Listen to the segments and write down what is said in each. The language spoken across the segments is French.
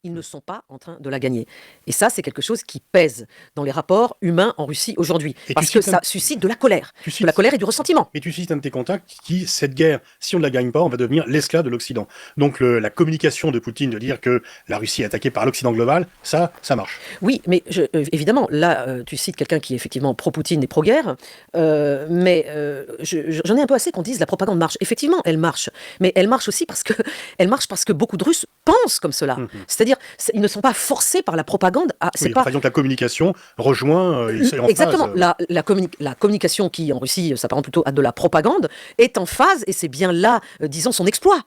ils ne sont pas en train de la gagner. Et ça, c'est quelque chose qui pèse dans les rapports humains en Russie aujourd'hui. Et Parce que ça suscite de la colère. Tu De la colère et du ressentiment. Et tu cites un de tes contacts qui dit cette guerre, si on ne la gagne pas, on va devenir l'esclave de l'Occident. Donc la communication de Poutine de dire que la Russie est attaquée par l'Occident global, ça marche. Oui, mais évidemment, là, tu cites quelqu'un qui est effectivement pro-Poutine et pro-guerre, mais j'en ai un peu assez qu'on dise la propagande marche. Effectivement, elle marche, mais elle marche aussi parce que beaucoup de Russes pensent comme cela. C'est-à-dire, ils ne sont pas forcés par la propagande. Oui, par exemple, la communication rejoint... exactement, la communication qui, en Russie, s'apparente plutôt à de la propagande, est en phase, et c'est bien là, disons, son exploit.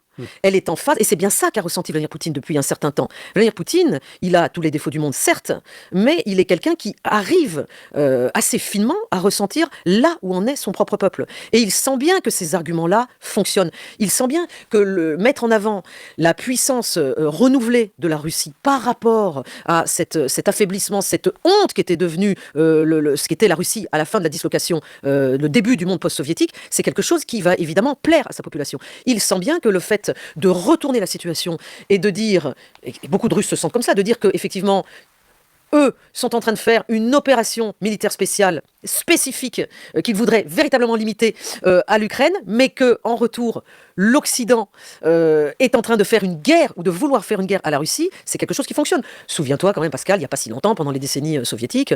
Elle est en phase, et c'est bien ça qu'a ressenti Vladimir Poutine depuis un certain temps. Vladimir Poutine, il a tous les défauts du monde, certes, mais il est quelqu'un qui arrive assez finement à ressentir là où en est son propre peuple. Et il sent bien que ces arguments-là fonctionnent. Il sent bien que mettre en avant la puissance renouvelée de la Russie par rapport à cet affaiblissement, cette honte qui était devenue ce qu'était la Russie à la fin de la dislocation, le début du monde post-soviétique, c'est quelque chose qui va évidemment plaire à sa population. Il sent bien que le fait de retourner la situation et de dire, et beaucoup de Russes se sentent comme ça, de dire qu'effectivement, eux sont en train de faire une opération militaire spéciale, spécifique, qu'ils voudraient véritablement limiter à l'Ukraine, mais qu'en retour, l'Occident est en train de faire une guerre, ou de vouloir faire une guerre à la Russie, c'est quelque chose qui fonctionne. Souviens-toi quand même, Pascal, il n'y a pas si longtemps, pendant les décennies soviétiques,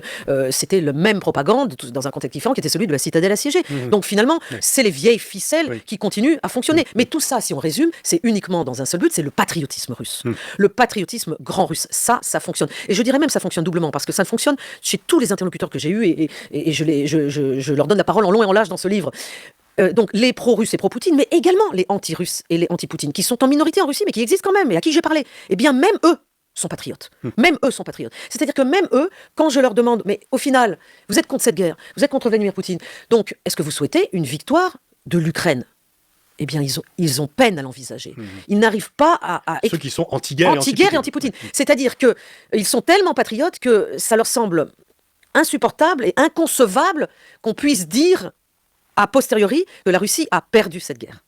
c'était la même propagande, dans un contexte différent, qui était celui de la citadelle assiégée. Donc finalement, c'est les vieilles ficelles qui continuent à fonctionner. Mais tout ça, si on résume, c'est uniquement dans un seul but, c'est le patriotisme russe. Le patriotisme grand russe, ça fonctionne. Et je dirais même ça fonctionne doublement, parce que ça fonctionne chez tous les interlocuteurs que j'ai eus, et je leur donne la parole en long et en large dans ce livre. Donc les pro-russes et pro-Poutine, mais également les anti-russes et les anti-Poutine, qui sont en minorité en Russie, mais qui existent quand même, et à qui j'ai parlé, eh bien même eux sont patriotes. Même eux sont patriotes. C'est-à-dire que même eux, quand je leur demande, mais au final, vous êtes contre cette guerre, vous êtes contre Vladimir Poutine, donc est-ce que vous souhaitez une victoire de l'Ukraine ? Eh bien, ils ont peine à l'envisager. Ils n'arrivent pas à ceux qui sont anti-guerre et anti-Poutine. C'est-à-dire qu'ils sont tellement patriotes que ça leur semble insupportable et inconcevable qu'on puisse dire a posteriori que la Russie a perdu cette guerre.